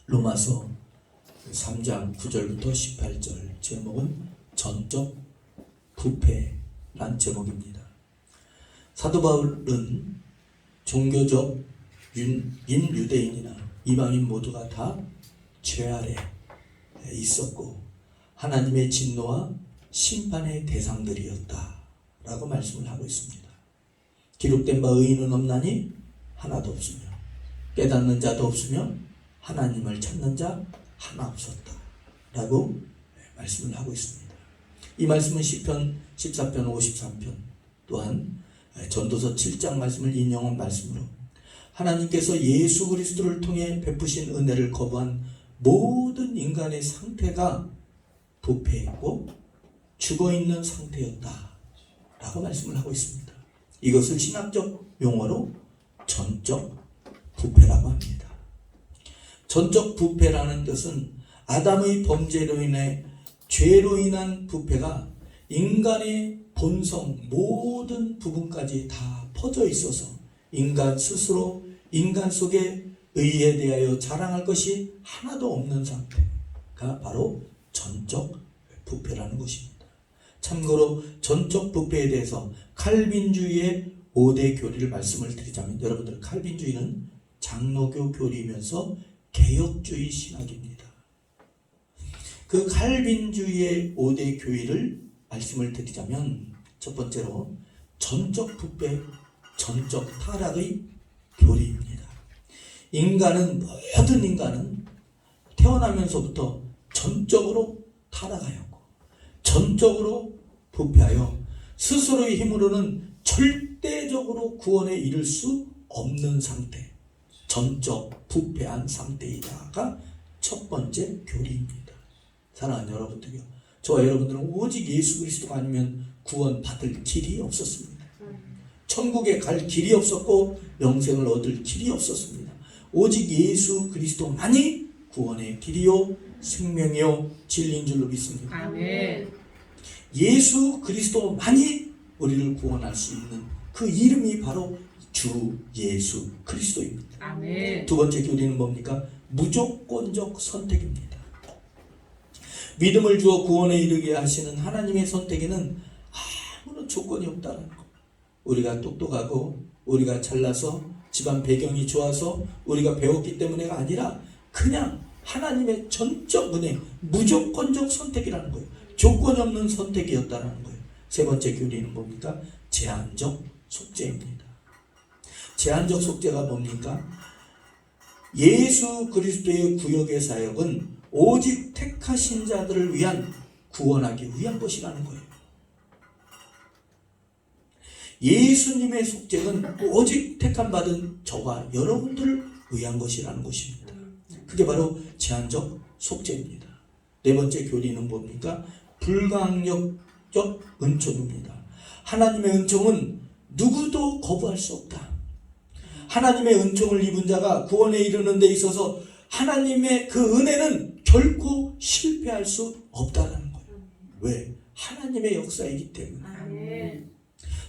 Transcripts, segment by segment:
로마서 3장 9절부터 18절 제목은 전적 부패란 제목입니다. 사도 바울은 종교적 인유대인이나 이방인 모두가 다 죄 아래 있었고 하나님의 진노와 심판의 대상들이었다 라고 말씀을 하고 있습니다. 기록된 바 의인은 없나니 하나도 없으며 깨닫는 자도 없으며 하나님을 찾는 자 하나 없었다 라고 말씀을 하고 있습니다. 이 말씀은 시편 14편 53편 또한 전도서 7장 말씀을 인용한 말씀으로 하나님께서 예수 그리스도를 통해 베푸신 은혜를 거부한 모든 인간의 상태가 부패했고 죽어있는 상태였다 라고 말씀을 하고 있습니다. 이것을 신학적 용어로 전적 부패라고 합니다. 전적 부패라는 뜻은 아담의 범죄로 인해 죄로 인한 부패가 인간의 본성 모든 부분까지 다 퍼져 있어서 인간 스스로 인간 속에 의에 대하여 자랑할 것이 하나도 없는 상태가 바로 전적 부패라는 것입니다. 참고로 전적 부패에 대해서 칼빈주의의 5대 교리를 말씀을 드리자면 여러분들 칼빈주의는 장로교 교리이면서 개혁주의 신학입니다. 그 칼빈주의의 5대 교리를 말씀을 드리자면 첫 번째로 전적 부패, 전적 타락의 교리입니다. 모든 인간은 태어나면서부터 전적으로 타락하였고 전적으로 부패하여 스스로의 힘으로는 절대적으로 구원에 이를 수 없는 상태, 전적 부패한 상태이다가 첫 번째 교리입니다. 사랑하는 여러분들이요, 저와 여러분들은 오직 예수 그리스도가 아니면 구원 받을 길이 없었습니다. 천국에 갈 길이 없었고 영생을 얻을 길이 없었습니다. 오직 예수 그리스도만이 구원의 길이요 생명이요 진리인 줄로 믿습니다. 아멘. 예수 그리스도만이 우리를 구원할 수 있는 그 이름이 바로 주 예수 그리스도입니다. 아멘. 두 번째 교리는 뭡니까? 무조건적 선택입니다. 믿음을 주어 구원에 이르게 하시는 하나님의 선택에는 아무런 조건이 없다는 것. 우리가 똑똑하고 우리가 잘나서 집안 배경이 좋아서 우리가 배웠기 때문에가 아니라 그냥 하나님의 전적 은혜, 무조건적 선택이라는 거예요. 조건이 없는 선택이었다는 거예요. 세 번째 교리는 뭡니까? 제한적 속죄입니다. 제한적 속죄가 뭡니까? 예수 그리스도의 구역의 사역은 오직 택하신 자들을 위한 구원하기 위한 것이라는 거예요. 예수님의 속죄는 오직 택함받은 저와 여러분들을 위한 것이라는 것입니다. 그게 바로 제한적 속죄입니다. 네 번째 교리는 뭡니까? 불강력적 은총입니다. 하나님의 은총은 누구도 거부할 수 없다. 하나님의 은총을 입은 자가 구원에 이르는 데 있어서 하나님의 그 은혜는 결코 실패할 수 없다는 거예요. 왜? 하나님의 역사이기 때문에. 아멘.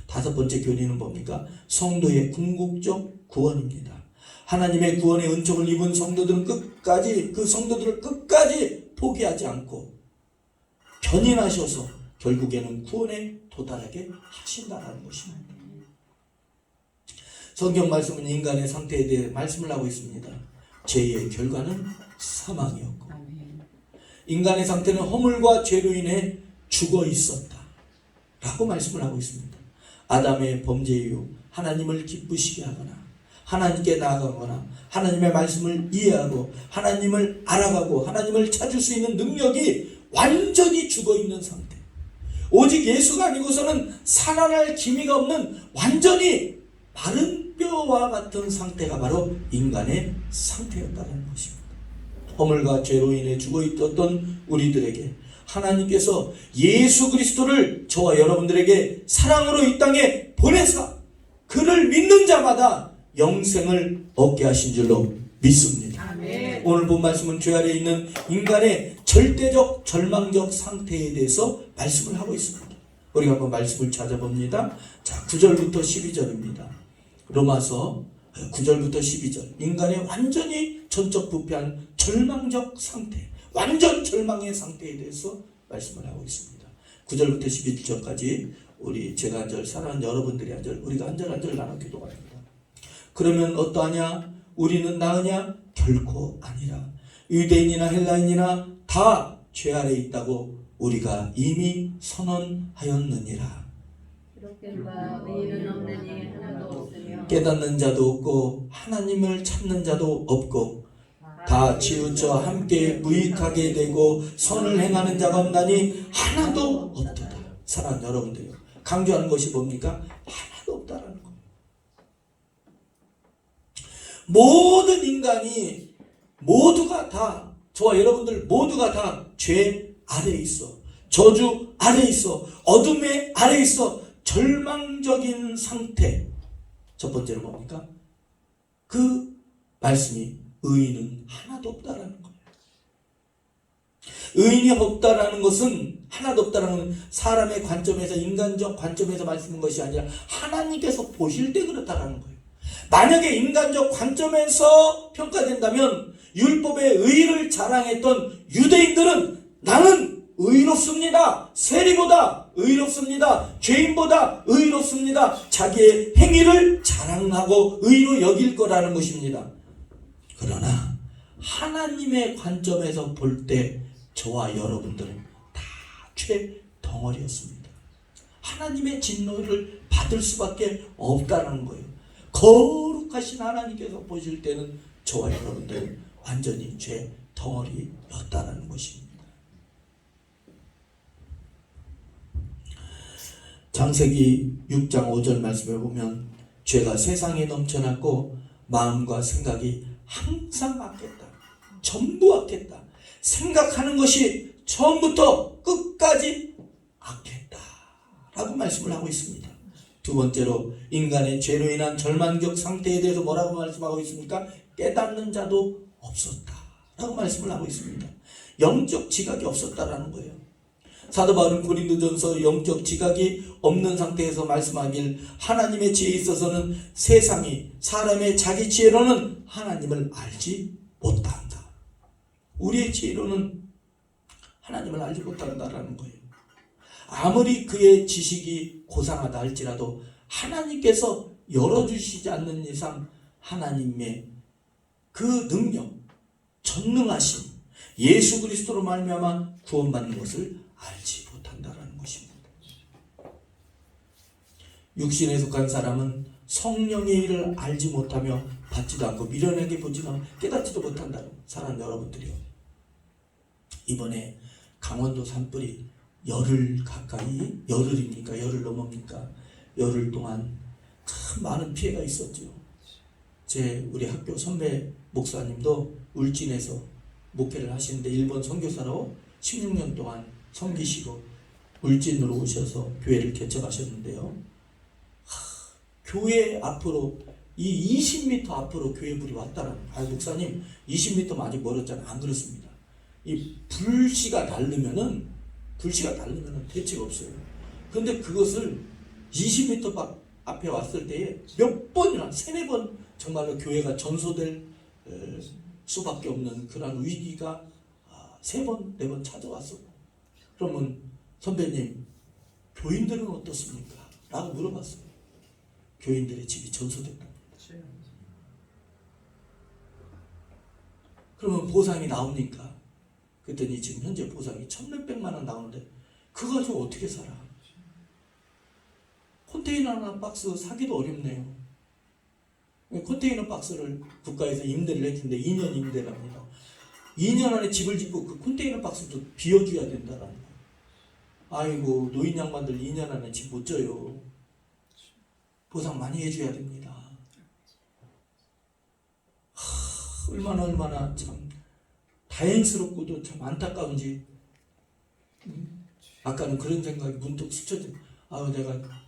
다섯 번째 교리는 뭡니까? 성도의 궁극적 구원입니다. 하나님의 구원의 은총을 입은 성도들은 그 성도들을 끝까지 포기하지 않고 견인하셔서 결국에는 구원에 도달하게 하신다는 것입니다. 성경 말씀은 인간의 상태에 대해 말씀을 하고 있습니다. 죄의 결과는 사망이었고 인간의 상태는 허물과 죄로 인해 죽어 있었다 라고 말씀을 하고 있습니다. 아담의 범죄 이후 하나님을 기쁘시게 하거나 하나님께 나아가거나 하나님의 말씀을 이해하고 하나님을 알아가고 하나님을 찾을 수 있는 능력이 완전히 죽어있는 상태, 오직 예수가 아니고서는 살아날 기미가 없는 완전히 마른 뼈와 같은 상태가 바로 인간의 상태였다는 것입니다. 허물과 죄로 인해 죽어있었던 우리들에게 하나님께서 예수 그리스도를 저와 여러분들에게 사랑으로 이 땅에 보내사 그를 믿는 자마다 영생을 얻게 하신 줄로 믿습니다. 아멘. 오늘 본 말씀은 죄 아래 있는 인간의 절대적 절망적 상태에 대해서 말씀을 하고 있습니다. 우리가 한번 말씀을 찾아봅니다. 자, 9절부터 12절입니다. 로마서 9절부터 12절. 인간의 완전히 전적 부패한 절망적 상태, 완전 절망의 상태에 대해서 말씀을 하고 있습니다. 9절부터 11절까지 우리 제가 한 절, 사랑하는 여러분들이 한 절, 우리가 한 절 한 절 나눠 기도합니다. 그러면 어떠하냐? 우리는 나으냐? 결코 아니라. 유대인이나 헬라인이나 다 죄 아래 있다고 우리가 이미 선언하였느니라. 의인은 없느니 하나도 없으며 깨닫는 자도 없고 하나님을 찾는 자도 없고 다 치우쳐 함께 무익하게 되고 선을 행하는 자가 없나니 하나도 없도다. 사랑하는 여러분들, 강조하는 것이 뭡니까? 하나도 없다라는 거예요. 모든 인간이 모두가 다, 저와 여러분들 모두가 다 죄 아래 있어, 저주 아래 있어, 어둠의 아래 있어, 절망적인 상태. 첫 번째로 뭡니까? 그 말씀이 의인은 하나도 없다라는 거예요. 의인이 없다라는 것은, 하나도 없다라는 것은 사람의 관점에서, 인간적 관점에서 말씀하는 것이 아니라 하나님께서 보실 때 그렇다라는 거예요. 만약에 인간적 관점에서 평가된다면 율법의 의의를 자랑했던 유대인들은 나는 의롭습니다, 세리보다 의롭습니다, 죄인보다 의롭습니다, 자기의 행위를 자랑하고 의로 여길 거라는 것입니다. 그러나 하나님의 관점에서 볼 때 저와 여러분들은 다 죄 덩어리였습니다. 하나님의 진노를 받을 수밖에 없다는 거예요. 거룩하신 하나님께서 보실 때는 저와 여러분들은 완전히 죄 덩어리였다는 것입니다. 창세기 6장 5절 말씀에 보면 죄가 세상에 넘쳐났고 마음과 생각이 항상 악했다. 전부 악했다. 생각하는 것이 처음부터 끝까지 악했다 라고 말씀을 하고 있습니다. 두 번째로 인간의 죄로 인한 절망적 상태에 대해서 뭐라고 말씀하고 있습니까? 깨닫는 자도 없었다 라고 말씀을 하고 있습니다. 영적 지각이 없었다라는 거예요. 사도 바울은 고린도전서 영적 지각이 없는 상태에서 말씀하길 하나님의 지혜에 있어서는 세상이 사람의 자기 지혜로는 하나님을 알지 못한다. 우리의 지혜로는 하나님을 알지 못한다라는 거예요. 아무리 그의 지식이 고상하다 할지라도 하나님께서 열어주시지 않는 이상 하나님의 그 능력, 전능하심, 예수 그리스도로 말미암아 구원받는 것을 알지 못한다라는 것입니다. 육신에 속한 사람은 성령의 일을 알지 못하며 받지도 않고 미련하게 보지만 깨닫지도 못한다는 사람 여러분들이요. 이번에 강원도 산불이 열흘 가까이, 열흘입니까? 열흘 넘습니까? 열흘 동안 참 많은 피해가 있었죠. 우리 학교 선배 목사님도 울진에서 목회를 하시는데 일본 선교사로 16년 동안 섬기시고 울진으로 오셔서 교회를 개척하셨는데요. 교회 앞으로 이 20m 앞으로 교회 불이 왔다라는 거예요. 목사님 20m면 아직 멀었잖아요. 안 그렇습니다. 이 불씨가 날르면은 대책 없어요. 그런데 그것을 20m 앞에 왔을 때에 몇 번이나 3-4번 정말로 교회가 전소될 수밖에 없는 그런 위기가 3번, 4번 찾아왔었고, 그러면 선배님 교인들은 어떻습니까? 라고 물어봤어요. 교인들의 집이 전소됐답니다. 그러면 보상이 나옵니까? 그랬더니 지금 현재 보상이 1,몇백만 원 나오는데 그거 가지고 어떻게 살아? 컨테이너 하나 박스 사기도 어렵네요. 컨테이너 박스를 국가에서 임대를 해주는데 2년 임대랍니다. 2년 안에 집을 짓고 그 컨테이너 박스도 비워줘야 된다라는 거예요. 아이고, 노인 양반들 2년 안에 집 못 져요. 보상 많이 해줘야 됩니다. 얼마나 참 다행스럽고도 참 안타까운지, 아까는 그런 생각이 문득 스쳐진, 내가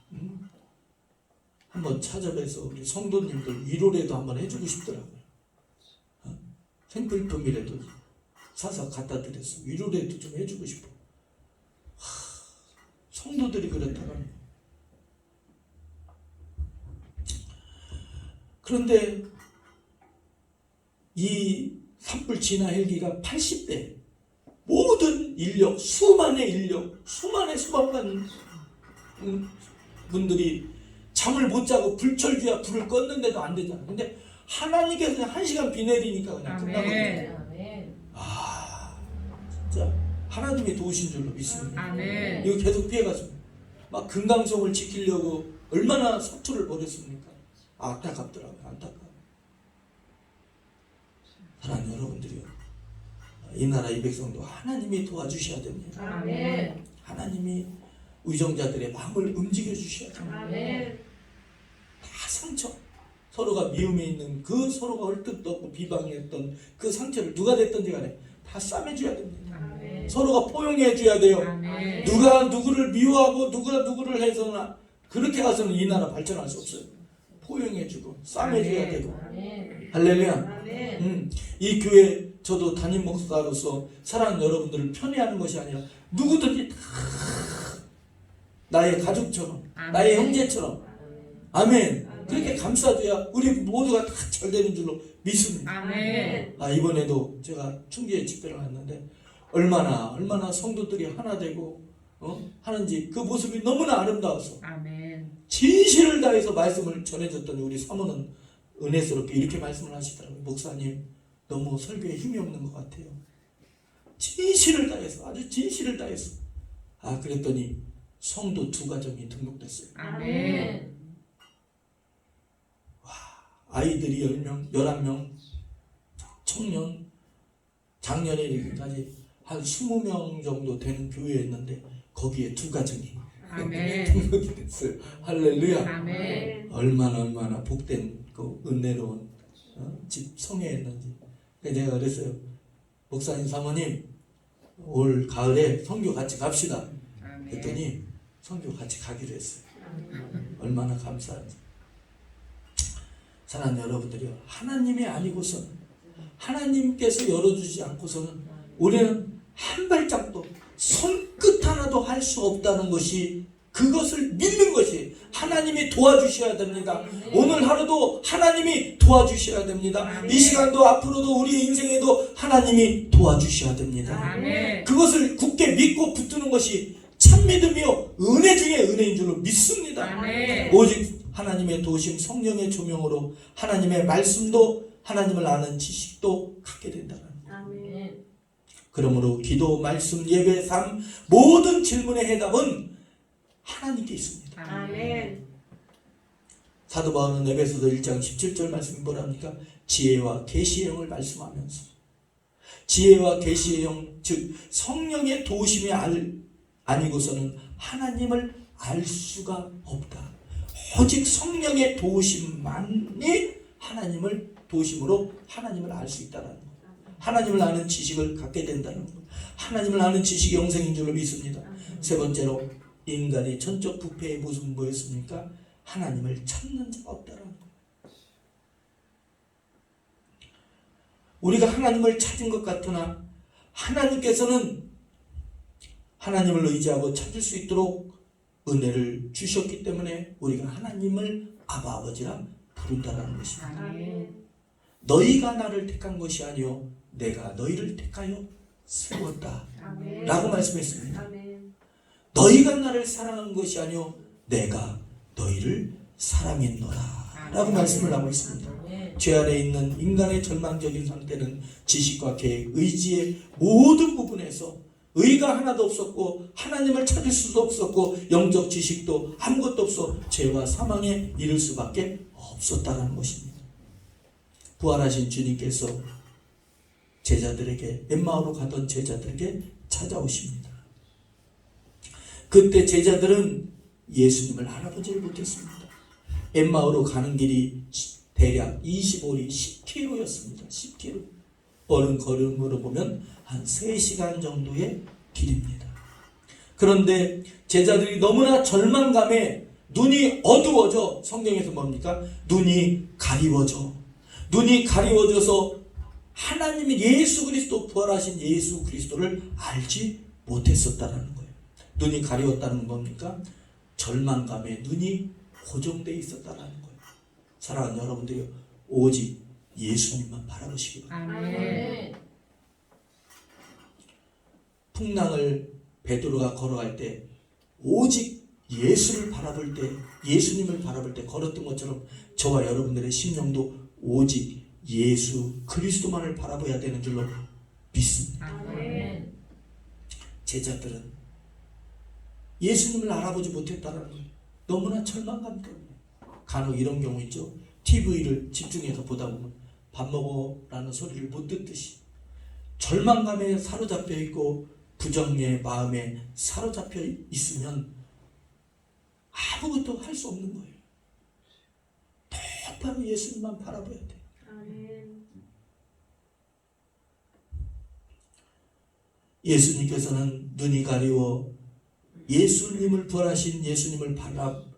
한번 찾아뵈서 우리 성도님들 위로라도 한번 해주고 싶더라고요. 생필품이라도 사서 갖다 드렸어. 위로라도 좀 해주고 싶어. 성도들이 그렇다면. 그런데 이 산불 진화 헬기가 80대 모든 인력, 수만의 인력, 수많은 분들이 잠을 못 자고 불철주야 불을 껐는데도 안 되잖아. 근데 하나님께서 그냥 1시간 비 내리니까 그냥 끝나거든요. 아, 진짜 하나님이 도우신 줄로 믿습니다. 아멘. 이거 계속 피해갔습니다. 막 금강송을 지키려고 얼마나 사투를 벌였습니까? 안타깝더라고요. 안타까워. 사랑하는 여러분들이요, 이 나라 이 백성도 하나님이 도와주셔야 됩니다. 아멘. 하나님이 의정자들의 마음을 움직여 주셔야 됩니다. 아멘. 다 상처, 서로가 미움에 있는 그 서로가 헐뜯도 없고 비방했던 그 상처를 누가 됐든지 간에 다 싸매줘야 됩니다. 아멘. 서로가 포용해줘야 돼요. 아멘. 누가 누구를 미워하고 누가 누구를 해서나 그렇게 가서는 이 나라 발전할 수 없어요. 포용해주고 싸매줘야 아멘. 되고. 아멘. 할렐루야. 아멘. 이 교회 저도 담임 목사로서 사랑하는 여러분들을 편애하는 것이 아니라 누구든지 다 나의 가족처럼, 아멘. 나의 형제처럼, 아멘. 그렇게 감싸줘야 우리 모두가 다 잘 되는 줄로 믿습니다. 아멘. 이번에도 제가 충주에 집회를 갔는데 얼마나 성도들이 하나 되고 하는지 그 모습이 너무나 아름다워서 아멘. 진실을 다해서 말씀을 전해줬더니 우리 사모는 은혜스럽게 이렇게 말씀을 하시더라고요. 목사님, 너무 설교에 힘이 없는 것 같아요. 진실을 다해서, 아주 진실을 다해서. 그랬더니 성도 2가정이 등록됐어요. 아멘. 아이들이 10명, 11명, 청년, 작년에 이렇게까지 한 20명 정도 되는 교회였는데 거기에 2가정이 아멘. 등록이 됐어요. 할렐루야. 아멘. 얼마나 복된 그 은혜로운 집 성회였는지. 그래서 내가 그랬어요. 목사님, 사모님, 올 가을에 선교 같이 갑시다. 아멘. 그랬더니 선교 같이 가기로 했어요. 얼마나 감사한지. 사랑하는 여러분들이요, 하나님이 아니고서는, 하나님께서 열어주지 않고서는 우리는 한 발짝도 손끝 하나도 할 수 없다는 것이, 그것을 믿는 것이 하나님이 도와주셔야 됩니다. 오늘 하루도 하나님이 도와주셔야 됩니다. 이 시간도 앞으로도 우리의 인생에도 하나님이 도와주셔야 됩니다. 아멘. 그것을 굳게 믿고 붙드는 것이 참믿음이요 은혜 중에 은혜인 줄로 믿습니다. 아멘. 오직 하나님의 도우심, 성령의 조명으로 하나님의 말씀도, 하나님을 아는 지식도 갖게 된다는 거예요. 아멘. 그러므로 기도, 말씀, 예배, 삶 모든 질문의 해답은 하나님께 있습니다. 아멘. 사도 바울은 에베소서 1장 17절 말씀이 뭐랍니까? 지혜와 계시의 영을 말씀하면서, 지혜와 계시의 영, 즉 성령의 도우심이 아니고서는 하나님을 알 수가 없다. 오직 성령의 도우심만이 하나님을, 도우심으로 하나님을 알 수 있다는 것. 하나님을 아는 지식을 갖게 된다는 것. 하나님을 아는 지식이 영생인 줄로 믿습니다. 세 번째로, 인간이 전적 부패의 모습은 뭐였습니까? 하나님을 찾는 자가 없다는 것. 우리가 하나님을 찾은 것 같으나 하나님께서는 하나님을 의지하고 찾을 수 있도록 은혜를 주셨기 때문에 우리가 하나님을 아바, 아버지라 부른다라는 것입니다. 아멘. 너희가 나를 택한 것이 아니요 내가 너희를 택하여 세웠다 아멘. 라고 말씀했습니다. 아멘. 너희가 나를 사랑한 것이 아니요 내가 너희를 사랑했노라 라고 말씀을 하고 있습니다. 아멘. 죄 안에 있는 인간의 절망적인 상태는 지식과 계획, 의지의 모든 부분에서 의가 하나도 없었고 하나님을 찾을 수도 없었고 영적 지식도 아무것도 없어 죄와 사망에 이를 수밖에 없었다는 것입니다. 부활하신 주님께서 제자들에게, 엠마오로 가던 제자들에게 찾아오십니다. 그때 제자들은 예수님을 알아보지 못했습니다. 엠마오로 가는 길이 대략 25리 10km였습니다. 10km. 빠른 걸음으로 보면 한 3시간 정도의 길입니다. 그런데 제자들이 너무나 절망감에 눈이 어두워져, 성경에서 뭡니까? 눈이 가리워져. 눈이 가리워져서 하나님의 예수 그리스도, 부활하신 예수 그리스도를 알지 못했었다는 거예요. 눈이 가리웠다는 건 뭡니까? 절망감에 눈이 고정되어 있었다는 거예요. 사랑하는 여러분들이 오직 예수님만 바라보시기 바랍니다. 아멘. 풍랑을 베드로가 걸어갈 때 오직 예수를 바라볼 때, 예수님을 바라볼 때 걸었던 것처럼 저와 여러분들의 심령도 오직 예수 그리스도만을 바라봐야 되는 줄로 믿습니다. 아멘. 제자들은 예수님을 알아보지 못했다는 거예요. 너무나 절망감 때문에. 간혹 이런 경우 있죠. TV를 집중해서 보다 보면 밥 먹어라는 소리를 못 듣듯이 절망감에 사로잡혀 있고 부정의 마음에 사로잡혀 있으면 아무것도 할 수 없는 거예요. 똑바로 예수님만 바라봐야 돼요. 아멘. 예수님께서는 눈이 가리워 예수님을 부활하신 예수님을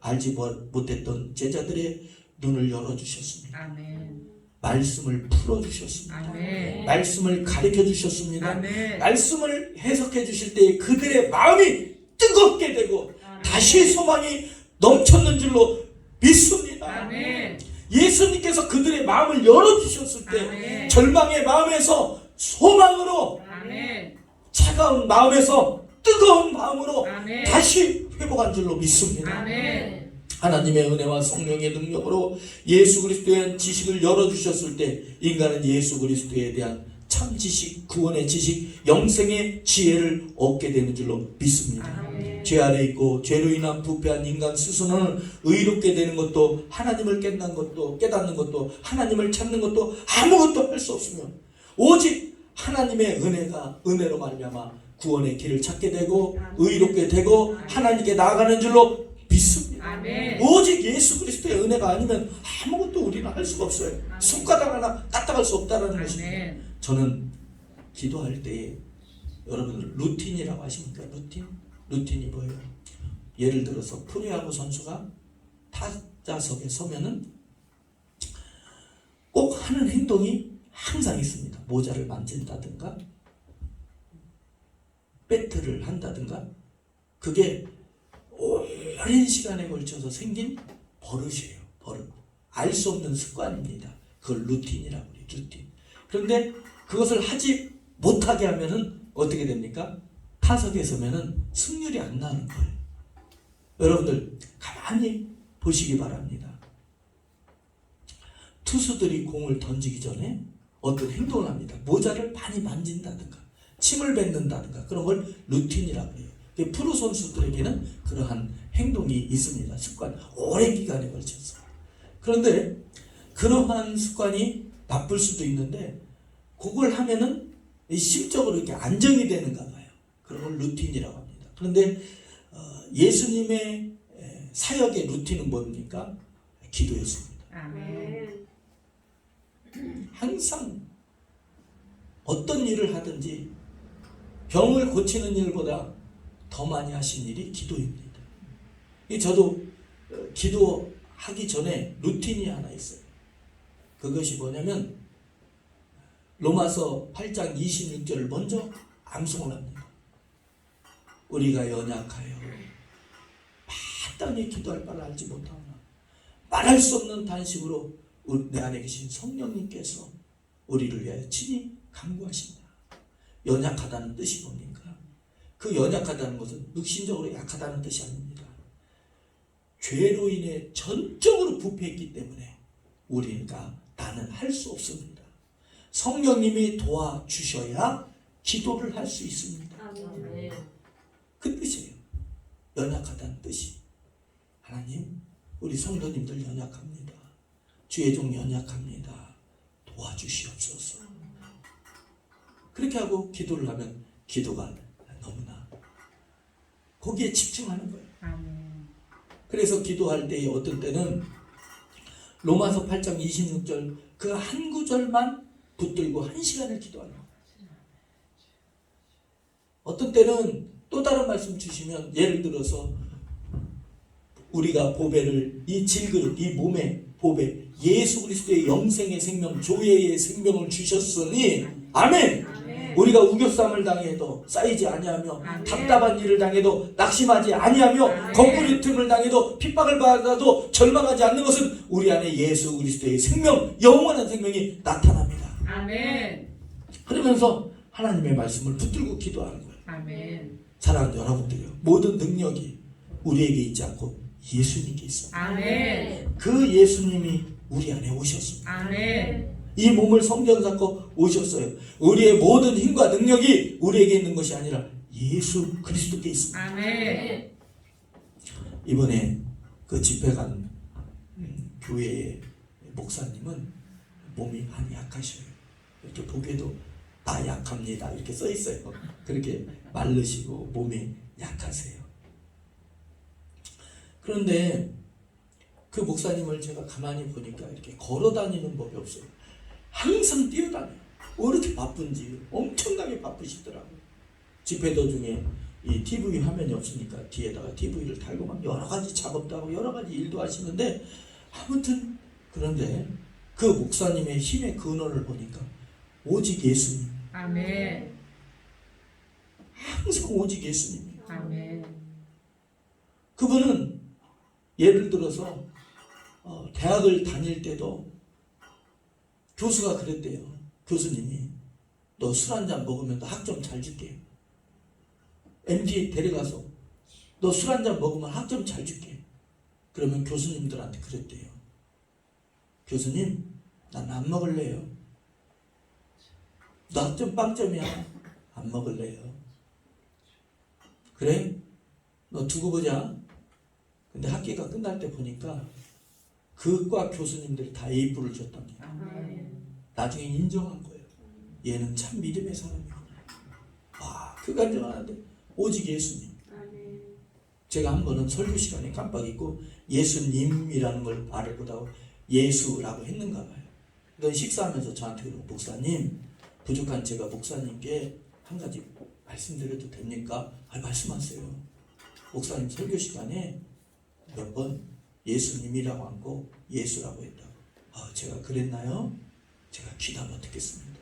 알지 못했던 제자들의 눈을 열어주셨습니다. 아멘. 말씀을 풀어주셨습니다. 아멘. 말씀을 가르쳐 주셨습니다. 아멘. 말씀을 해석해 주실 때 그들의 마음이 뜨겁게 되고 다시 소망이 넘쳤는 줄로 믿습니다. 아멘. 예수님께서 그들의 마음을 열어주셨을 때 아멘. 절망의 마음에서 소망으로, 아멘. 차가운 마음에서 뜨거운 마음으로 아멘. 다시 회복한 줄로 믿습니다. 아멘. 하나님의 은혜와 성령의 능력으로 예수 그리스도에 대한 지식을 열어주셨을 때 인간은 예수 그리스도에 대한 참 지식, 구원의 지식, 영생의 지혜를 얻게 되는 줄로 믿습니다. 아멘. 죄 아래 있고 죄로 인한 부패한 인간 스스로는 의롭게 되는 것도 하나님을 깨닫는 것도 하나님을 찾는 것도 아무것도 할 수 없으며 오직 하나님의 은혜로 말미암아 구원의 길을 찾게 되고 의롭게 되고 하나님께 나아가는 줄로 믿습니다. 아멘. 오직 예수 그리스도의 은혜가 아니면 아무것도 우리는 할 수가 없어요. 손가락 하나 까딱할 수 없다는 것입니다. 아멘. 저는 기도할 때 여러분들 루틴이라고 하십니까? 루틴이 뭐예요? 예를 들어서 프로야구 선수가 타자석에 서면은 꼭 하는 행동이 항상 있습니다. 모자를 만진다든가 배트를 한다든가 그게 오랜 시간에 걸쳐서 생긴 버릇이에요. 버릇. 알 수 없는 습관입니다. 그걸 루틴이라고 해요. 루틴. 그런데 그것을 하지 못하게 하면은 어떻게 됩니까? 타석에 서면은 승률이 안 나는 거예요. 여러분들 가만히 보시기 바랍니다. 투수들이 공을 던지기 전에 어떤 행동을 합니다. 모자를 많이 만진다든가 침을 뱉는다든가 그런 걸 루틴이라고 해요. 프로 선수들에게는 그러한 행동이 있습니다. 습관. 오랜 기간에 걸쳐서. 그런데 그러한 습관이 나쁠 수도 있는데 그걸 하면은 심적으로 이렇게 안정이 되는가 봐요. 그런 걸 루틴이라고 합니다. 그런데 예수님의 사역의 루틴은 뭡니까? 기도였습니다. 아멘. 항상 어떤 일을 하든지 병을 고치는 일보다 더 많이 하신 일이 기도입니다. 저도 기도하기 전에 루틴이 하나 있어요. 그것이 뭐냐면 로마서 8장 26절을 먼저 암송을 합니다. 우리가 연약하여 마땅히 기도할 바를 알지 못하나 말할 수 없는 단식으로 내 안에 계신 성령님께서 우리를 위하여 친히 간구하신다. 연약하다는 뜻이 뭡니까? 그 연약하다는 것은 육신적으로 약하다는 뜻이 아닙니다. 죄로 인해 전적으로 부패했기 때문에 나는 할 수 없습니다. 성령님이 도와주셔야 기도를 할 수 있습니다. 아멘. 그 뜻이에요. 연약하다는 뜻이. 하나님, 우리 성도님들 연약합니다. 주의 종 연약합니다. 도와주시옵소서. 그렇게 하고 기도를 하면 기도가 너무나 거기에 집중하는 거예요. 아멘. 그래서 기도할 때 어떤 때는 로마서 8장 26절 그 한 구절만 붙들고 1시간을 기도하는 거예요. 어떤 때는 또 다른 말씀 주시면 예를 들어서 우리가 보배를 이 질그릇 이 몸의 보배 예수 그리스도의 영생의 생명 조예의 생명을 주셨으니 아멘. 우리가 우겨쌈을 당해도 쌓이지 아니하며 아멘. 답답한 일을 당해도 낙심하지 아니하며 아멘. 거꾸리 틈을 당해도 핍박을 받아도 절망하지 않는 것은 우리 안에 예수 그리스도의 생명, 영원한 생명이 나타납니다. 아멘. 그러면서 하나님의 말씀을 붙들고 기도하는 거예요. 아멘. 사랑하는 여러분들이요, 모든 능력이 우리에게 있지 않고 예수님께 있어요. 아멘. 그 예수님이 우리 안에 오셨습니다. 아멘. 이 몸을 성전 삼고 오셨어요. 우리의 모든 힘과 능력이 우리에게 있는 것이 아니라 예수 그리스도께 있습니다. 아멘. 이번에 그 집회 간 교회의 목사님은 몸이 많이 약하셔요. 이렇게 보기에도 나 약합니다 이렇게 써 있어요. 그렇게 마르시고 몸이 약하세요. 그런데 그 목사님을 제가 가만히 보니까 이렇게 걸어 다니는 법이 없어요. 항상 뛰어다녀요. 왜 이렇게 바쁜지 엄청나게 바쁘시더라고요. 집회 도중에 이 TV 화면이 없으니까 뒤에다가 TV를 달고 막 여러 가지 작업도 하고 여러 가지 일도 하시는데, 아무튼 그런데 그 목사님의 힘의 근원을 보니까 오직 예수님, 아멘. 항상 오직 예수님이에요. 아멘. 그분은 예를 들어서 대학을 다닐 때도 교수가 그랬대요. 교수님이 너 술 한잔 먹으면 너 학점 잘 줄게. MD 데려가서 너 술 한잔 먹으면 학점 잘 줄게. 그러면 교수님들한테 그랬대요. 교수님, 난 안 먹을래요. 너 학점 빵점이야. 안 먹을래요. 그래? 너 두고 보자. 근데 학기가 끝날 때 보니까 그 과 교수님들이 다 A뿔을 줬답니다. 아멘. 나중에 인정한 거예요. 얘는 참 믿음의 사람이구나. 와, 그가 인정하는데 오직 예수님. 제가 한 번은 설교 시간에 깜빡 잊고 예수님이라는 걸 말을 못하고 예수라고 했는가 봐요. 그러니 식사하면서 저한테 그러고, 목사님, 부족한 제가 목사님께 한 가지 말씀드려도 됩니까? 말씀하세요. 목사님 설교 시간에 몇 번 예수님이라고 하고 예수라고 했다고. 제가 그랬나요? 제가 귀담아 듣겠습니다.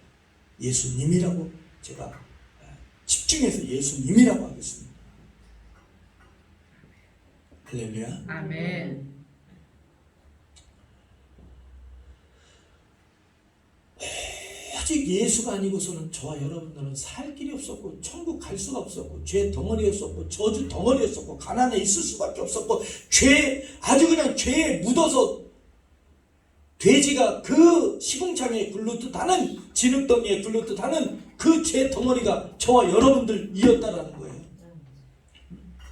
예수님이라고 제가 집중해서 예수님이라고 하겠습니다. 할렐루야. 아멘. 오직 예수가 아니고서는 저와 여러분들은 살 길이 없었고 천국 갈 수가 없었고 죄 덩어리였었고 저주 덩어리였었고 가난에 있을 수밖에 없었고 아주 그냥 죄에 묻어서 돼지가 그 시궁창에 굴르듯 하는 진흙더미에 굴르듯 하는 그 죄 덩어리가 저와 여러분들이었다라는 거예요.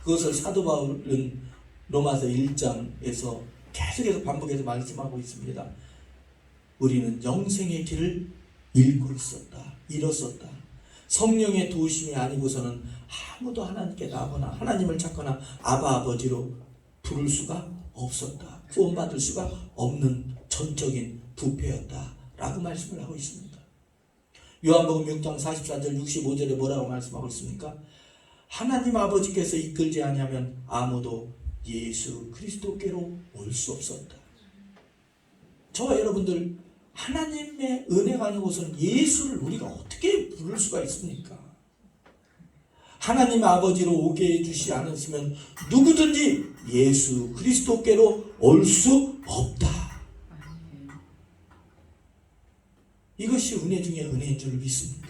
그것을 사도 바울은 로마서 1장에서 계속해서 반복해서 말씀하고 있습니다. 우리는 영생의 길을 잃고 있었다. 잃었었다. 성령의 도우심이 아니고서는 아무도 하나님께 나거나 하나님을 찾거나 아바 아버지로 부를 수가 없었다. 구원받을 수가 없는 전적인 부패였다. 라고 말씀을 하고 있습니다. 요한복음 6장 44절 65절에 뭐라고 말씀하고 있습니까? 하나님 아버지께서 이끌지 아니하면 아무도 예수 그리스도께로 올 수 없었다. 저와 여러분들, 하나님의 은혜가 아니고서는 예수를 우리가 어떻게 부를 수가 있습니까? 하나님 아버지로 오게 해주시지 않으시면 누구든지 예수 그리스도께로 올 수 없다. 이것이 은혜 중에 은혜인 줄 믿습니다.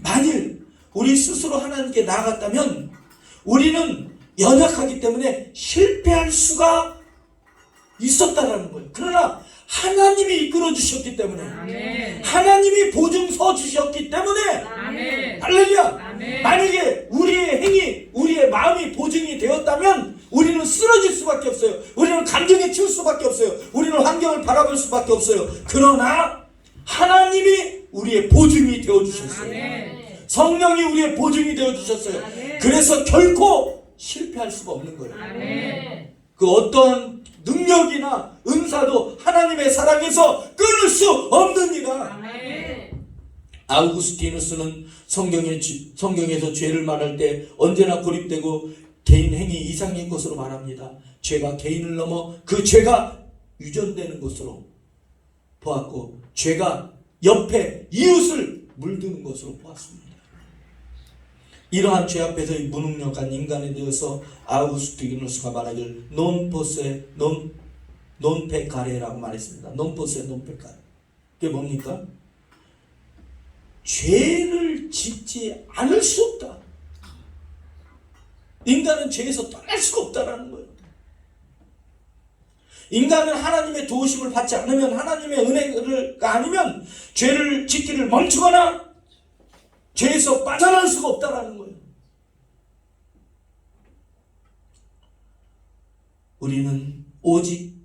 만일 우리 스스로 하나님께 나아갔다면 우리는 연약하기 때문에 실패할 수가 있었다라는 거예요. 그러나 하나님이 이끌어 주셨기 때문에, 아멘. 하나님이 보증 서 주셨기 때문에, 아멘. 할렐루야. 아멘. 만약에 우리의 행위, 우리의 마음이 보증이 되었다면 우리는 쓰러질 수밖에 없어요. 우리는 감정에 치울 수밖에 없어요. 우리는 환경을 바라볼 수밖에 없어요. 그러나 하나님이 우리의 보증이 되어 주셨어요. 아멘. 성령이 우리의 보증이 되어 주셨어요. 아멘. 그래서 결코 실패할 수가 없는 거예요. 아멘. 그 어떤 능력이나 은사도 하나님의 사랑에서 끊을 수 없느니라. 아멘. 아우구스티누스는 성경에서 죄를 말할 때 언제나 고립되고 개인 행위 이상인 것으로 말합니다. 죄가 개인을 넘어 그 죄가 유전되는 것으로 보았고, 죄가 옆에 이웃을 물드는 것으로 보았습니다. 이러한 죄 앞에서의 무능력한 인간에 대해서 아우구스티누스가 말하길 논포세 논페카레라고 말했습니다. 논포세 논페카레. 그게 뭡니까? 죄를 짓지 않을 수 없다. 인간은 죄에서 떠날 수가 없다라는 거예요. 인간은 하나님의 도우심을 받지 않으면, 하나님의 은혜가 아니면 죄를 짓기를 멈추거나 죄에서 빠져나올 수가 없다라는 거예요. 우리는 오직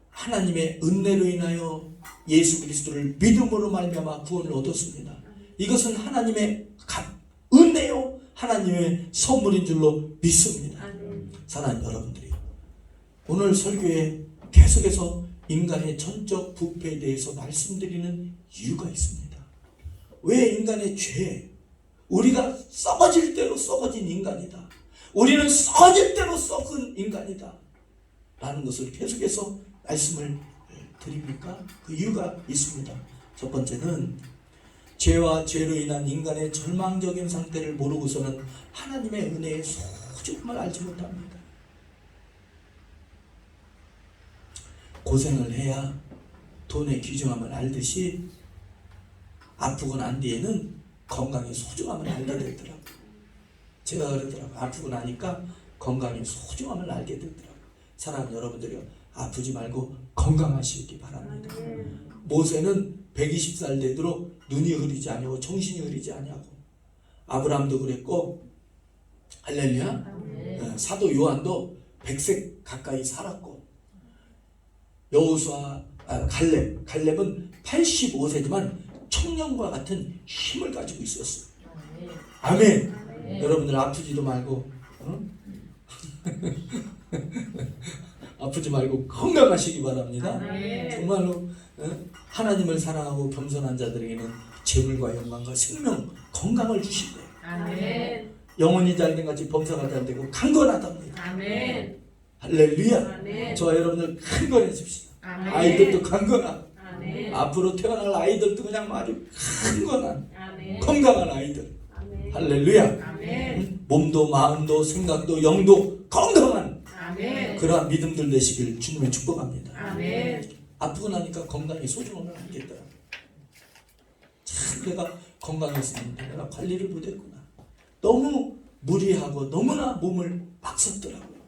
하나님의 은혜로 인하여 예수 그리스도를 믿음으로 말미암아 구원을 얻었습니다. 이것은 하나님의 은혜요, 하나님의 선물인 줄로 믿습니다. 사랑하는 여러분들이, 오늘 설교에 계속해서 인간의 전적 부패에 대해서 말씀드리는 이유가 있습니다. 왜 인간의 죄, 우리가 썩어질 대로 썩어진 인간이다, 우리는 썩어질 대로 썩은 인간이다 라는 것을 계속해서 말씀을 드립니까? 그 이유가 있습니다. 첫 번째는 죄와 죄로 인한 인간의 절망적인 상태를 모르고서는 하나님의 은혜의 소중함을 알지 못합니다. 고생을 해야 돈의 귀중함을 알듯이 아프고 난 뒤에는 건강의 소중함을 알게 되더라고요. 제가 그러더라고요. 아프고 나니까 건강의 소중함을 알게 되더라고요. 사랑하는 여러분들이요, 아프지 말고 건강하시기 바랍니다. 모세는 120살 되도록 눈이 흐리지 아니하고 정신이 흐리지 아니하고, 아브라함도 그랬고, 할렐루야. 사도 요한도 100세 가까이 살았고, 여호수아, 갈렙은 85세지만 청년과 같은 힘을 가지고 있었어요. 아멘. 여러분들 아프지도 말고, 아프지 말고 건강하시기 바랍니다. 정말로 하나님을 사랑하고 겸손한 자들에게는 재물과 영광과 생명, 건강을 주신대요. 영혼이 잘된 같이 범사가 잘되고 강건하답니다. 할렐루야. 저와 여러분들 강건해집시다. 아이들도 강건하고, 앞으로 태어날 아이들도 그냥 아주 강건한 건강한 아이들. 할렐루야. 몸도 마음도 생각도 영도 건강한 그러한 믿음들 되시길 주님의 축복합니다. 아프고 나니까 건강이 소중함을 알겠더라. 참 내가 건강했었는데 내가 관리를 못했구나. 너무 무리하고 너무나 몸을 막 썼더라고요.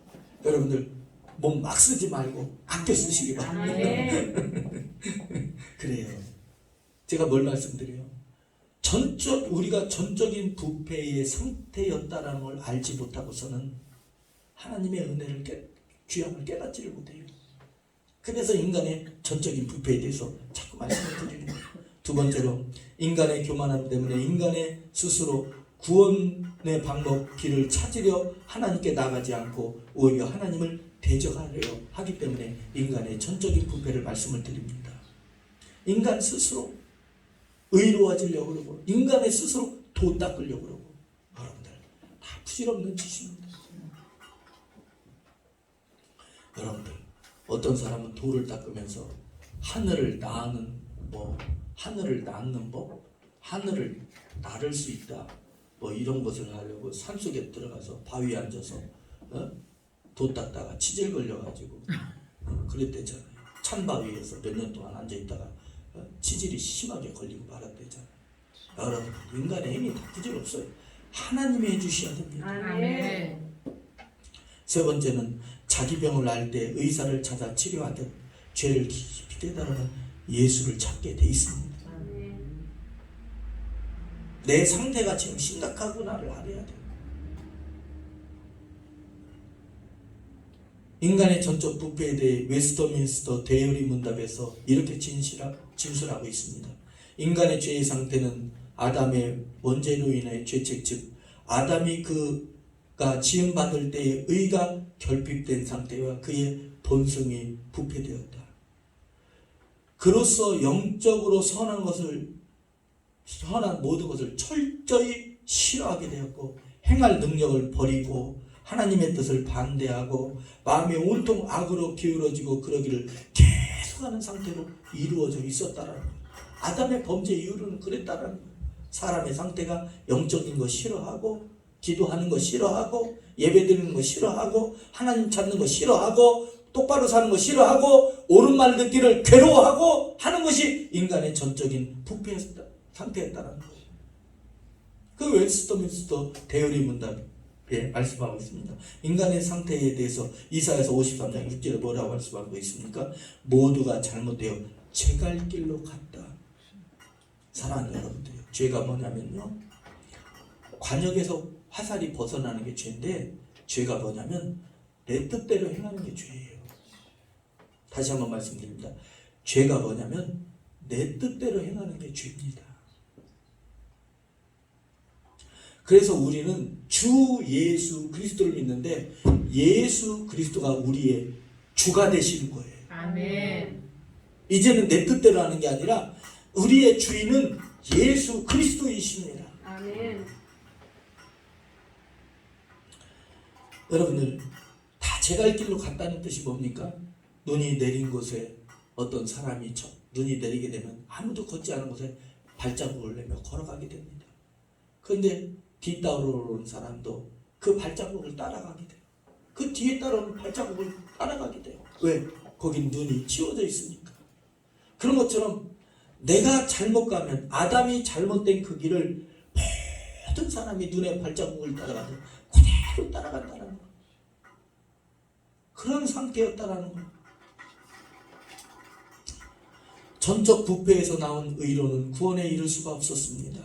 여러분들 몸 막 쓰지 말고 아껴 쓰시기 바랍니다. 그래요. 제가 뭘 말씀드려요? 우리가 전적인 부패의 상태였다라는 걸 알지 못하고서는 하나님의 은혜를 귀함을 깨닫지를 못해요. 그래서 인간의 전적인 부패에 대해서 자꾸 말씀을 드리는 거예요. 두 번째로, 인간의 교만함 때문에 인간의 스스로 구원의 방법, 길을 찾으려 하나님께 나가지 않고 오히려 하나님을 대적하려 하기 때문에 인간의 전적인 부패를 말씀을 드립니다. 인간 스스로 의로워지려고 그러고, 인간의 스스로 도 닦으려고 그러고, 여러분들 다 부질없는 짓입니다. 여러분들, 어떤 사람은 도를 닦으면서 하늘을 낳는 법, 하늘을 나를 수 있다, 이런 것을 하려고 산속에 들어가서 바위에 앉아서 도 닦다가 치질 걸려가지고 그랬대잖아요. 찬바위에서 몇 년 동안 앉아있다가 치질이 심하게 걸리고 말았대잖아요. 여러분, 인간의 힘이 다 부질없어요. 하나님이 해주셔야 됩니다. 세 번째는, 자기 병을 알 때 의사를 찾아 치료하듯 죄를 깊이 깨달으면 예수를 찾게 돼 있습니다. 내 상태가 지금 심각하구나를 알아야 돼요. 인간의 전적 부패에 대해 웨스터민스터 대여리 문답에서 이렇게 진술하고 있습니다. 인간의 죄의 상태는 아담의 원죄로 인해 죄책, 즉 아담이 그가 지음받을 때의 의가 결핍된 상태와 그의 본성이 부패되었다. 그로서 영적으로 선한 모든 것을 철저히 싫어하게 되었고, 행할 능력을 버리고 하나님의 뜻을 반대하고 마음이 온통 악으로 기울어지고 그러기를 계속하는 상태로 이루어져 있었다라는 거예요. 아담의 범죄 이후로는 그랬다라는 거예요. 사람의 상태가 영적인 거 싫어하고 기도하는 거 싫어하고 예배드리는 거 싫어하고 하나님 찾는 거 싫어하고 똑바로 사는 거 싫어하고 옳은 말 듣기를 괴로워하고 하는 것이 인간의 전적인 부패 상태였다는 거예요. 그 웨스터민스터 대열의 문답에 말씀하고 있습니다. 인간의 상태에 대해서 이사야서 53장 6절에 뭐라고 말씀하고 있습니까? 모두가 잘못되어 죄갈 길로 갔다. 사랑하는 여러분들, 죄가 뭐냐면요, 관역에서 화살이 벗어나는 게 죄인데, 죄가 뭐냐면 내 뜻대로 행하는 게 죄예요. 다시 한번 말씀드립니다. 죄가 뭐냐면 내 뜻대로 행하는 게 죄입니다. 그래서 우리는 주 예수 그리스도를 믿는데 예수 그리스도가 우리의 주가 되시는 거예요. 아멘. 이제는 내 뜻대로 하는 게 아니라 우리의 주인은 예수 그리스도이십니다. 아멘. 여러분들, 다 제갈 길로 갔다는 뜻이 뭡니까? 눈이 내린 곳에 어떤 사람이 눈이 내리게 되면 아무도 걷지 않은 곳에 발자국을 내며 걸어가게 됩니다. 그런데 뒤따라오는 사람도 그 발자국을 따라가게 돼요. 그 뒤에 따라오는 발자국을 따라가게 돼요. 왜? 거긴 눈이 치워져 있으니까. 그런 것처럼 내가 잘못 가면, 아담이 잘못된 그 길을 모든 사람이 눈에 발자국을 따라가서 그대로 따라간다는 거예요. 그런 상태였다라는 거예요. 전적 부패에서 나온 의로는 구원에 이를 수가 없었습니다.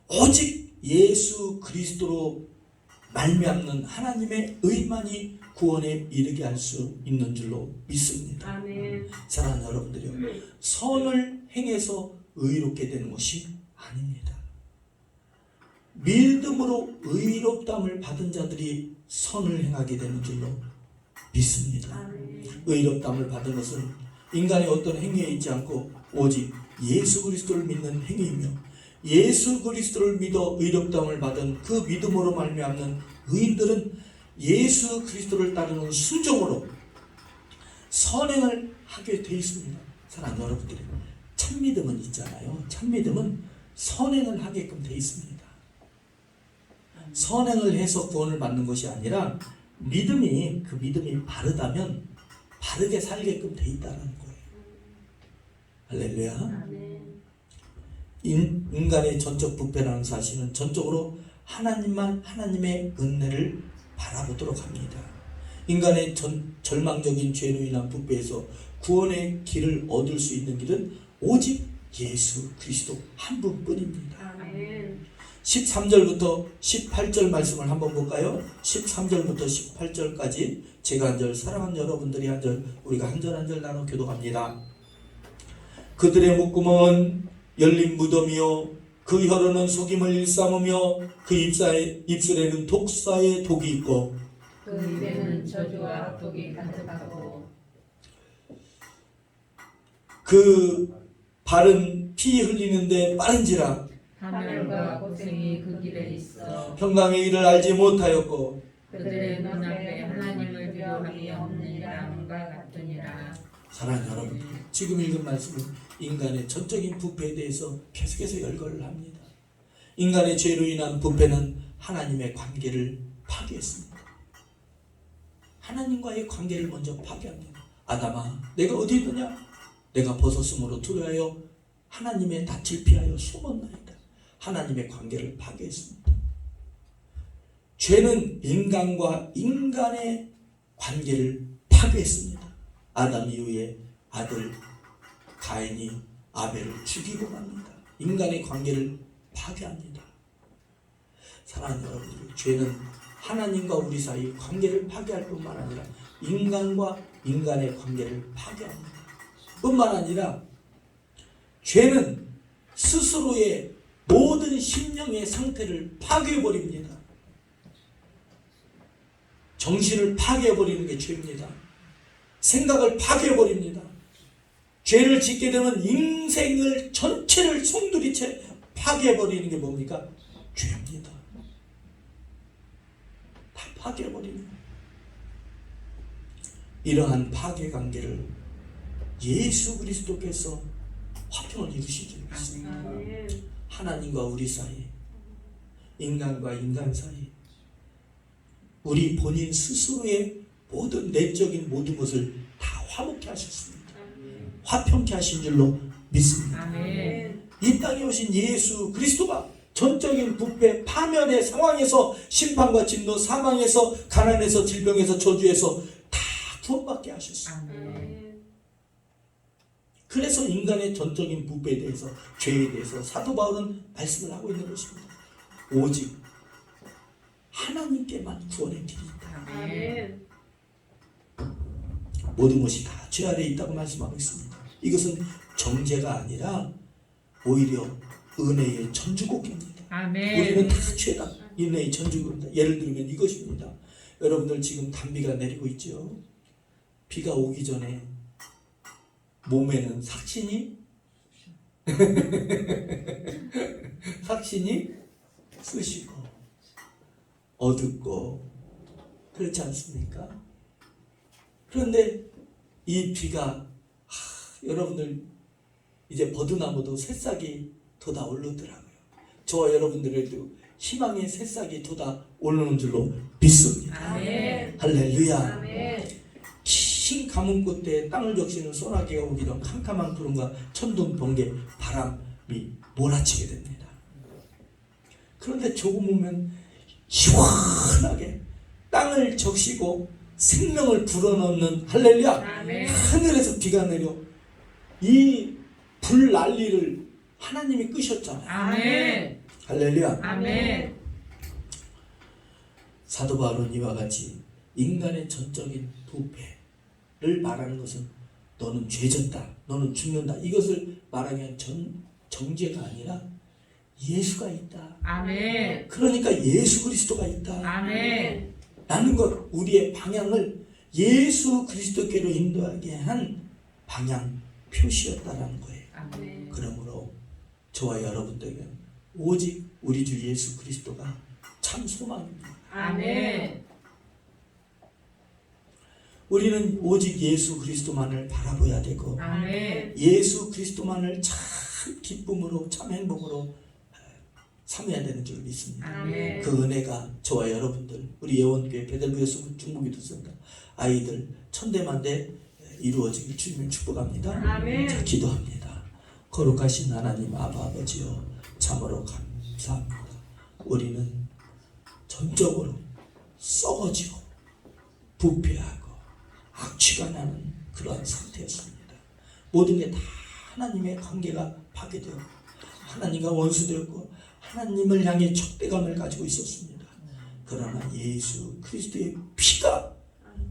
오직 예수 그리스도로 말미암는 하나님의 의만이 구원에 이르게 할 수 있는 줄로 믿습니다. 아멘. 사랑하는 여러분들이요, 선을 행해서 의롭게 되는 것이 아닙니다. 믿음으로 의롭다함을 받은 자들이 선을 행하게 되는 줄로 믿습니다. 아멘. 의롭다함을 받은 것은 인간의 어떤 행위에 있지 않고 오직 예수 그리스도를 믿는 행위이며, 예수 그리스도를 믿어 의롭다함을 받은 그 믿음으로 말미암는 의인들은 예수 그리스도를 따르는 순종으로 선행을 하게 되어 있습니다. 사랑하는 여러분들이, 참믿음은 있잖아요. 참믿음은 선행을 하게끔 되어 있습니다. 선행을 해서 구원을 받는 것이 아니라 믿음이, 그 믿음이 바르다면 바르게 살게끔 되어 있다는 거예요. 할렐루야. 아멘. 인간의 전적 부패라는 사실은 전적으로 하나님만, 하나님의 은혜를 바라보도록 합니다. 인간의 절망적인 죄로 인한 부패에서 구원의 길을 얻을 수 있는 길은 오직 예수 그리스도 한 분뿐입니다. 아멘. 13절부터 18절 말씀을 한번 볼까요? 13절부터 18절까지 제가 한 절, 사랑하는 여러분들이 한 절, 우리가 한 절 한 절 나눠 교독합니다. 그들의 묶음은 열린 무덤이요, 그 혀로는 속임을 일삼으며 그 입술에는 독사의 독이 있고 그 입에는 저주와 독이 가득하고 그 발은 피 흘리는데 빠른지라 하늘과 고생이 그 길에 있어 평강의 일을 알지 못하였고 그들의 눈앞에 하나님을 비교함이 없는 양과 같으니라. 사랑하는 여러분, 지금 읽은 말씀은 인간의 전적인 부패에 대해서 계속해서 열거를 합니다. 인간의 죄로 인한 부패는 하나님의 관계를 파괴했습니다. 하나님과의 관계를 먼저 파괴합니다. 아담아, 내가 어디 있느냐? 내가 벗었으므로 두려하여 하나님의 낯을 피하여 숨었나이다. 하나님의 관계를 파괴했습니다. 죄는 인간과 인간의 관계를 파괴했습니다. 아담 이후에 아들 가인이 아벨을 죽이고 맙니다. 인간의 관계를 파괴합니다. 사랑하는 여러분들, 죄는 하나님과 우리 사이 관계를 파괴할 뿐만 아니라 인간과 인간의 관계를 파괴합니다. 뿐만 아니라 죄는 스스로의 모든 심령의 상태를 파괴해버립니다. 정신을 파괴해버리는 게 죄입니다. 생각을 파괴해버립니다. 죄를 짓게 되면 인생을 전체를 송두리째 파괴해버리는 게 뭡니까? 죄입니다. 다 파괴해버리는 거예요. 이러한 파괴관계를 예수 그리스도께서 화평을 이루시지 않습니다. 아멘. 하나님과 우리 사이, 인간과 인간 사이, 우리 본인 스스로의 모든 내적인 모든 것을 다 화목케 하셨습니다. 화평케 하신 줄로 믿습니다. 아멘. 이 땅에 오신 예수 그리스도가 전적인 부패 파멸의 상황에서 심판과 진노, 사망에서 가난에서 질병에서 저주에서 다 구원받게 하셨습니다. 아멘. 그래서 인간의 전적인 부패에 대해서, 죄에 대해서 사도 바울은 말씀을 하고 있는 것입니다. 오직 하나님께만 구원의 길이 있다. 아멘. 모든 것이 다 죄 아래에 있다고 말씀하고 있습니다. 이것은 정죄가 아니라 오히려 은혜의 천주곡입니다. 아멘. 우리는 다 죄다. 은혜의 천주곡입니다. 예를 들면 이것입니다. 여러분들 지금 단비가 내리고 있죠. 비가 오기 전에 몸에는 삭신이 쑤시고 어둡고 그렇지 않습니까? 그런데 이 비가 여러분들 이제 버드나무도 새싹이 돋아 오르더라고요. 저와 여러분들에도 희망의 새싹이 돋아 오르는 줄로 믿습니다. 아멘. 할렐루야. 아멘. 흰 가뭄꽃에 땅을 적시는 소나기가 오기 전 캄캄한 구름과 천둥 번개 바람이 몰아치게 됩니다. 그런데 조금 오면 시원하게 땅을 적시고 생명을 불어넣는 할렐루야. 아멘. 하늘에서 비가 내려 이 불 난리를 하나님이 끄셨잖아요. 아멘. 할렐루야. 아멘. 사도 바울은 이와 같이 인간의 전적인 부패를 말하는 것은 너는 죄졌다, 너는 죽는다, 이것을 말하기 위한 정죄가 아니라 예수가 있다. 아멘. 그러니까 예수 그리스도가 있다. 아멘. 라는 것, 우리의 방향을 예수 그리스도께로 인도하게 한 방향 표시였다라는 거예요. 아멘. 그러므로 저와 여러분들에게 오직 우리 주 예수 그리스도가 참 소망입니다. 아멘. 우리는 오직 예수 그리스도만을 바라봐야 되고 아멘. 예수 그리스도만을 참 기쁨으로 참 행복으로 삼아야 되는 줄 믿습니다. 아멘. 그 은혜가 저와 여러분들, 우리 예원교회 베들교회에서 중국이 듣습니다. 아이들 천대만대 이루어지길 주님을 축복합니다. 아멘. 자, 기도합니다. 거룩하신 하나님 아바 아버지여, 참으로 감사합니다. 우리는 전적으로 썩어지고 부패하고 악취가 나는 그러한 상태였습니다. 모든 게 다 하나님의 관계가 파괴되었고 하나님과 원수되었고 하나님을 향해 적대감을 가지고 있었습니다. 그러나 예수 그리스도의 피가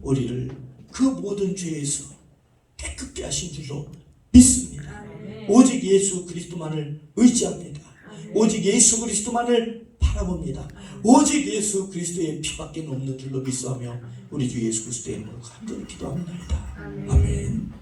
우리를 그 모든 죄에서 깨끗게 하신 줄로 믿습니다. 아멘. 오직 예수 그리스도만을 의지합니다. 아멘. 오직 예수 그리스도만을 바라봅니다. 오직 예수 그리스도의 피밖에 없는 줄로 믿사하며 우리 주 예수 그리스도의 이름으로 간절히 기도합니다. 아멘. 아멘.